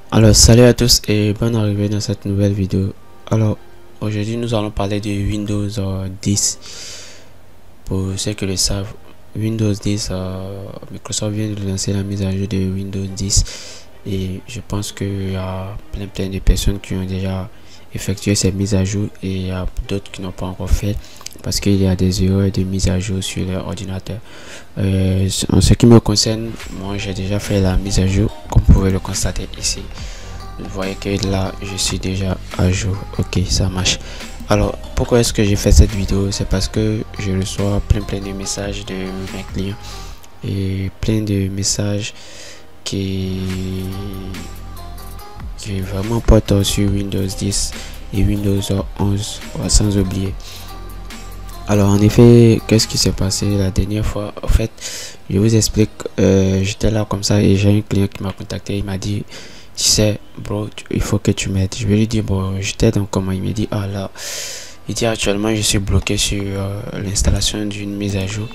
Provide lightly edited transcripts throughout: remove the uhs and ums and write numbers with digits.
Alors salut à tous et bonne arrivée dans cette nouvelle vidéo. Alors aujourd'hui nous allons parler de Windows 10. Pour ceux qui le savent, Windows 10, Microsoft vient de lancer la mise à jour de Windows 10 et je pense qu'il y a plein de personnes qui ont déjà effectué cette mise à jour et il y a d'autres qui n'ont pas encore fait parce qu'il y a des erreurs de mise à jour sur leur ordinateur. En ce qui me concerne, moi j'ai déjà fait la mise à jour comme vous pouvez le constater ici. Vous voyez que là je suis déjà à jour. Ok, ça marche. Alors pourquoi est-ce que j'ai fait cette vidéo? C'est parce que je reçois plein de messages de mes clients et plein de messages qui vraiment portent sur Windows 10 et Windows 11 sans oublier. Alors en effet, qu'est-ce qui s'est passé la dernière fois? En fait, je vous explique, j'étais là comme ça et j'ai un client qui m'a contacté. Il m'a dit, tu sais bro, il faut que tu m'aides. Je vais lui dire bon, je t'aide en comment? Il me dit ah là, il dit actuellement je suis bloqué sur l'installation d'une mise à jour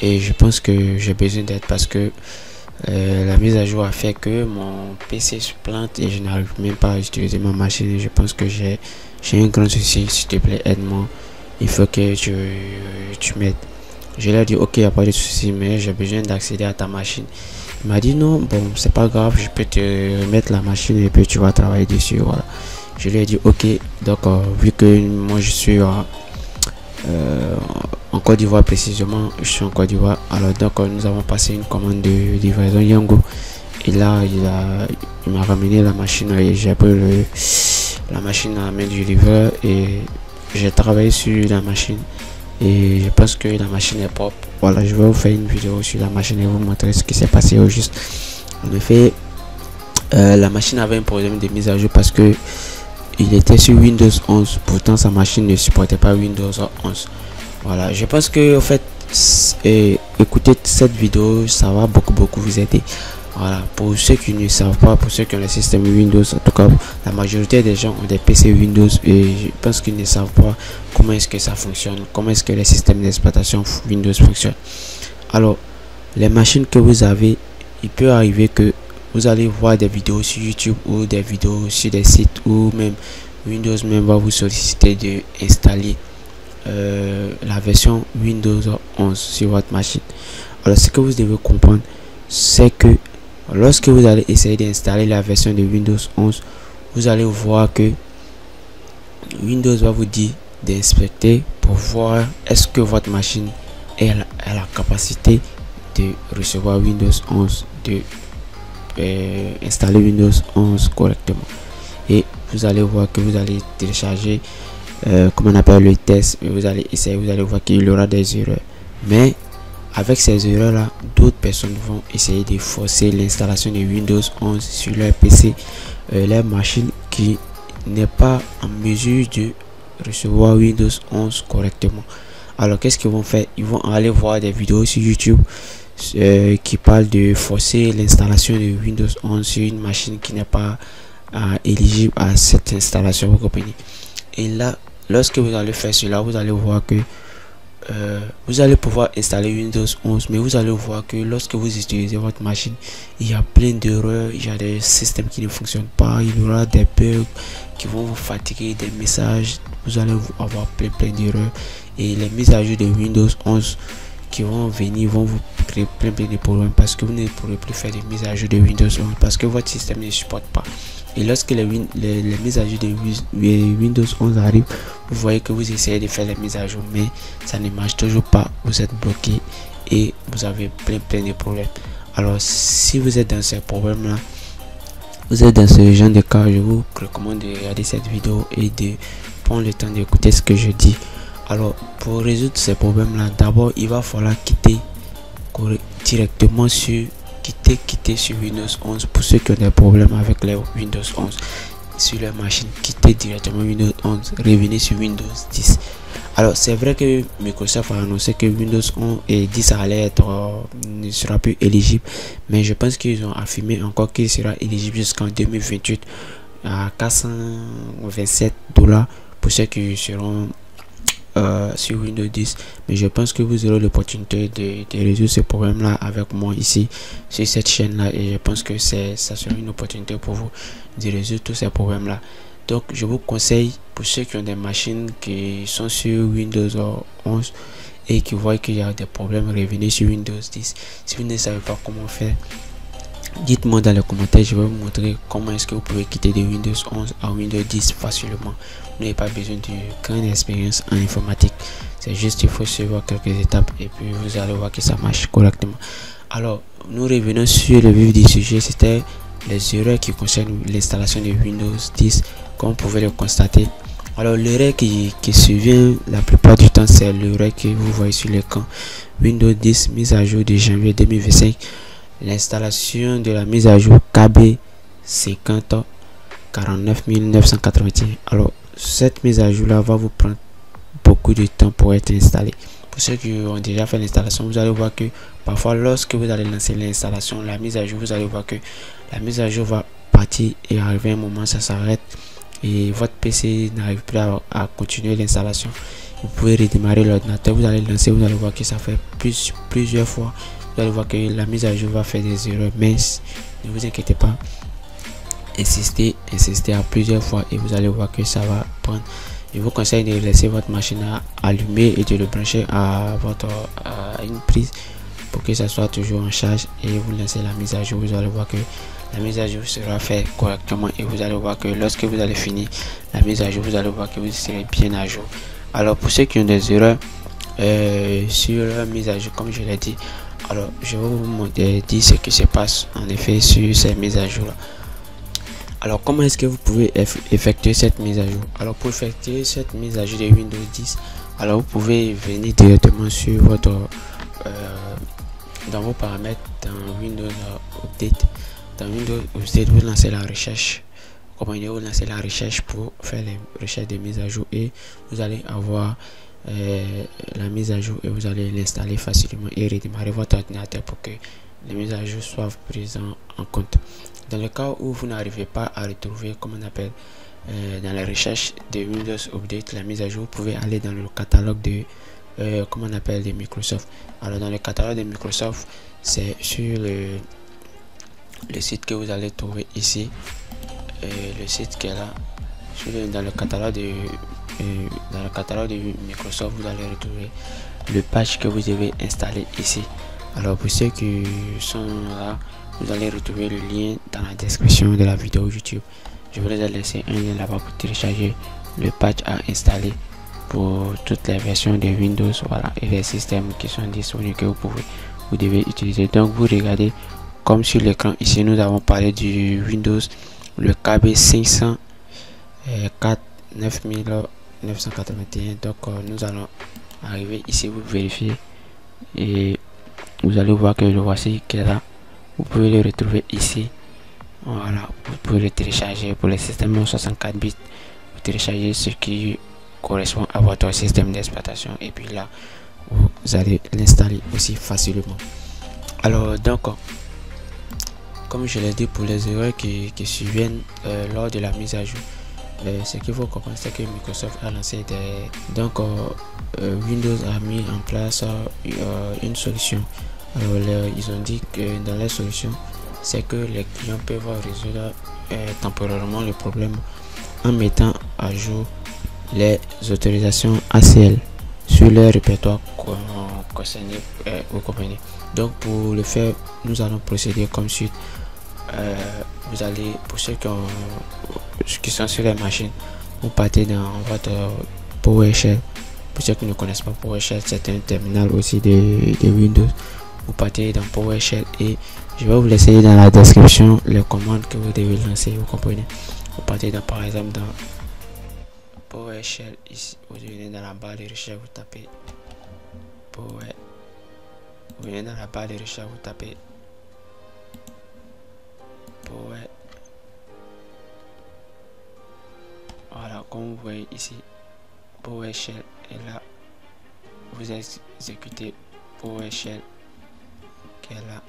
et je pense que j'ai besoin d'aide parce que la mise à jour a fait que mon PC se plante et je n'arrive même pas à utiliser ma machine et je pense que j'ai un grand souci. S'il te plaît, aide-moi, il faut que tu m'aides. Je lui ai dit ok, il n'y a pas de souci, mais j'ai besoin d'accéder à ta machine. Il m'a dit non, bon c'est pas grave, je peux te remettre la machine et puis tu vas travailler dessus. Voilà, je lui ai dit ok. Donc vu que moi je suis en Côte d'Ivoire, précisément je suis en Côte d'Ivoire, alors donc nous avons passé une commande de livraison Yango et là il m'a ramené la machine et j'ai pris la machine à la main du livreur et j'ai travaillé sur la machine et je pense que la machine est propre. Voilà, je vais vous faire une vidéo sur la machine et vous montrer ce qui s'est passé au juste. En effet, la machine avait un problème de mise à jour parce que il était sur Windows 11, pourtant sa machine ne supportait pas Windows 11. Voilà, je pense que en fait écouter cette vidéo ça va beaucoup vous aider. Voilà, pour ceux qui ne savent pas, pour ceux qui ont le système Windows, en tout cas la majorité des gens ont des PC Windows et je pense qu'ils ne savent pas comment est-ce que ça fonctionne, comment est-ce que les systèmes d'exploitation Windows fonctionnent. Alors les machines que vous avez, il peut arriver que vous allez voir des vidéos sur YouTube ou des vidéos sur des sites ou même Windows même va vous solliciter de installer la version Windows 11 sur votre machine. Alors ce que vous devez comprendre, c'est que lorsque vous allez essayer d'installer la version de Windows 11, vous allez voir que Windows va vous dire d'inspecter pour voir est-ce que votre machine a la capacité de recevoir Windows 11, de installer Windows 11 correctement. Et vous allez voir que vous allez télécharger comme on appelle le test, vous allez essayer, vous allez voir qu'il y aura des erreurs, mais avec ces erreurs là, d'autres personnes vont essayer de forcer l'installation de Windows 11 sur leur PC, leur machine qui n'est pas en mesure de recevoir Windows 11 correctement. Alors qu'est-ce qu'ils vont faire? Ils vont aller voir des vidéos sur YouTube qui parlent de forcer l'installation de Windows 11 sur une machine qui n'est pas éligible à cette installation, vous comprenez? Et là, lorsque vous allez faire cela, vous allez voir que vous allez pouvoir installer Windows 11, mais vous allez voir que lorsque vous utilisez votre machine, il y a plein d'erreurs, il y a des systèmes qui ne fonctionnent pas, il y aura des bugs qui vont vous fatiguer, des messages, vous allez avoir plein d'erreurs et les mises à jour de Windows 11 qui vont venir vont vous créer plein de problèmes parce que vous ne pourrez plus faire des mises à jour de Windows 11 parce que votre système ne supporte pas. Et lorsque les mises à jour de Windows 11 arrivent, vous voyez que vous essayez de faire les mises à jour, mais ça ne marche toujours pas. Vous êtes bloqué et vous avez plein de problèmes. Alors, si vous êtes dans ces problèmes-là, vous êtes dans ce genre de cas, je vous recommande de regarder cette vidéo et de prendre le temps d'écouter ce que je dis. Alors, pour résoudre ces problèmes-là, d'abord, il va falloir quitter directement sur quitter sur Windows 11. Pour ceux qui ont des problèmes avec les Windows 11 sur leur machine, quittez directement Windows 11, revenez sur Windows 10. Alors c'est vrai que Microsoft a annoncé que Windows 11 et 10 allait être ne sera plus éligible, mais je pense qu'ils ont affirmé encore qu'il sera éligible jusqu'en 2028 à $427 pour ceux qui seront sur Windows 10, mais je pense que vous aurez l'opportunité de résoudre ce problème là avec moi ici sur cette chaîne là, et je pense que ça sera une opportunité pour vous de résoudre tous ces problèmes là. Donc je vous conseille, pour ceux qui ont des machines qui sont sur Windows 11 et qui voient qu'il y a des problèmes, revenez sur Windows 10. Si vous ne savez pas comment faire, dites-moi dans les commentaires, je vais vous montrer comment est-ce que vous pouvez quitter de Windows 11 à Windows 10 facilement. Vous n'avez pas besoin de grande expérience en informatique, c'est juste il faut suivre quelques étapes et puis vous allez voir que ça marche correctement. Alors nous revenons sur le vif du sujet, c'était les erreurs qui concernent l'installation de Windows 10, comme vous pouvez le constater. Alors l'erreur qui survient la plupart du temps, c'est l'erreur que vous voyez sur l'écran. Windows 10 mise à jour de janvier 2025. L'installation de la mise à jour KB 50 49 981. Alors cette mise à jour là va vous prendre beaucoup de temps pour être installée. Pour ceux qui ont déjà fait l'installation, vous allez voir que parfois lorsque vous allez lancer l'installation, la mise à jour, vous allez voir que la mise à jour va partir et arriver un moment ça s'arrête et votre PC n'arrive plus à continuer l'installation. Vous pouvez redémarrer l'ordinateur, vous allez lancer, vous allez voir que ça fait plusieurs fois. Vous allez voir que la mise à jour va faire des erreurs, mais ne vous inquiétez pas, insistez à plusieurs fois et vous allez voir que ça va prendre. Je vous conseille de laisser votre machine allumée et de le brancher à une prise pour que ça soit toujours en charge, et vous lancez la mise à jour. Vous allez voir que la mise à jour sera faite correctement et vous allez voir que lorsque vous allez finir la mise à jour, vous allez voir que vous serez bien à jour. Alors pour ceux qui ont des erreurs sur la mise à jour, comme je l'ai dit, alors je vais vous dire ce qui se passe en effet sur ces mises à jour là. Alors comment est-ce que vous pouvez effectuer cette mise à jour? Alors pour effectuer cette mise à jour de Windows 10, alors vous pouvez venir directement sur votre dans vos paramètres, dans Windows Update. Dans Windows Update, vous lancez la recherche. Vous lancez la recherche pour faire les recherches de mise à jour et vous allez avoir la mise à jour et vous allez l'installer facilement et redémarrer votre ordinateur pour que les mises à jour soient prises en compte. Dans le cas où vous n'arrivez pas à retrouver, comme on appelle dans la recherche de Windows Update, la mise à jour, vous pouvez aller dans le catalogue de comme on appelle de Microsoft. Alors dans le catalogue de Microsoft, c'est sur le site que vous allez trouver ici, le site qui est là dans le catalogue de Microsoft. Vous allez retrouver le patch que vous devez installer ici. Alors pour ceux qui sont là, vous allez retrouver le lien dans la description de la vidéo YouTube. Je vous ai laissé un lien là-bas pour télécharger le patch à installer pour toutes les versions de Windows, voilà, et les systèmes qui sont disponibles que vous devez utiliser. Donc vous regardez comme sur l'écran ici, nous avons parlé du Windows, le KB 504 9981. Donc nous allons arriver ici, vous vérifiez et vous allez voir que le voici qui est là. Vous pouvez le retrouver ici. Voilà, vous pouvez le télécharger pour les systèmes 64 bits. Vous téléchargez ce qui correspond à votre système d'exploitation et puis là vous allez l'installer aussi facilement. Alors donc comme je l'ai dit, pour les erreurs qui surviennent lors de la mise à jour, ce qu'il faut comprendre, c'est que Microsoft a lancé Windows a mis en place une solution. Alors ils ont dit que dans la solution, c'est que les clients peuvent résoudre temporairement le problème en mettant à jour les autorisations ACL sur leur répertoire concerné aux compagnies. Donc pour le faire, nous allons procéder comme suite. Vous allez, pour ceux qui sont sur les machines, vous partez dans votre PowerShell. Pour ceux qui ne connaissent pas PowerShell, c'est un terminal aussi de Windows. Vous partez dans PowerShell et je vais vous laisser dans la description les commandes que vous devez lancer, vous comprenez. Vous partez dans, par exemple, dans PowerShell, ici, vous venez dans la barre de recherche, vous tapez Power. Vous venez dans la barre de recherche, vous tapez Power. Voilà, comme vous voyez ici, PowerShell est là. Vous exécutez PowerShell qui est là.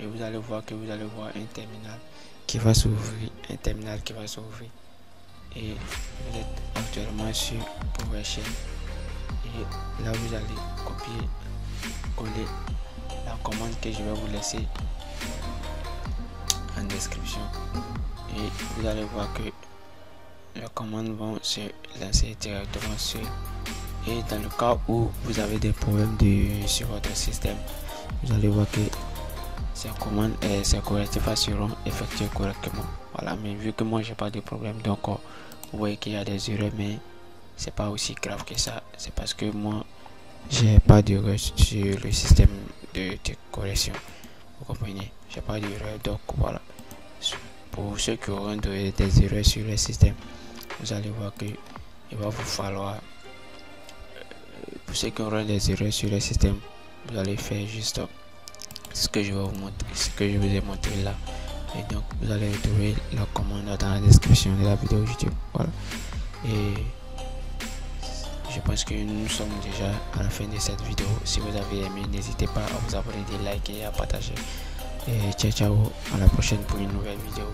Et vous allez voir que vous allez voir un terminal qui va s'ouvrir. et vous êtes actuellement sur PowerShell, et là vous allez copier coller la commande que je vais vous laisser en description, et vous allez voir que les commandes vont se lancer directement sur. Et dans le cas où vous avez des problèmes sur votre système, vous allez voir que ces commandes et ces correctifs seront effectués correctement. Voilà, mais vu que moi j'ai pas de problème, donc vous voyez qu'il y a des erreurs, mais c'est pas aussi grave que ça. C'est parce que moi j'ai pas d'erreur sur le système de correction. Vous comprenez, j'ai pas d'erreur, donc voilà. Pour ceux qui auront des erreurs sur le système, vous allez voir que il va vous falloir, pour ceux qui auront des erreurs sur le système, vous allez faire juste ce que je vais vous montrer, ce que je vous ai montré là. Et donc vous allez retrouver la commande dans la description de la vidéo YouTube. Voilà, et je pense que nous sommes déjà à la fin de cette vidéo. Si vous avez aimé, n'hésitez pas à vous abonner, à liker et à partager. Et ciao ciao, à la prochaine pour une nouvelle vidéo.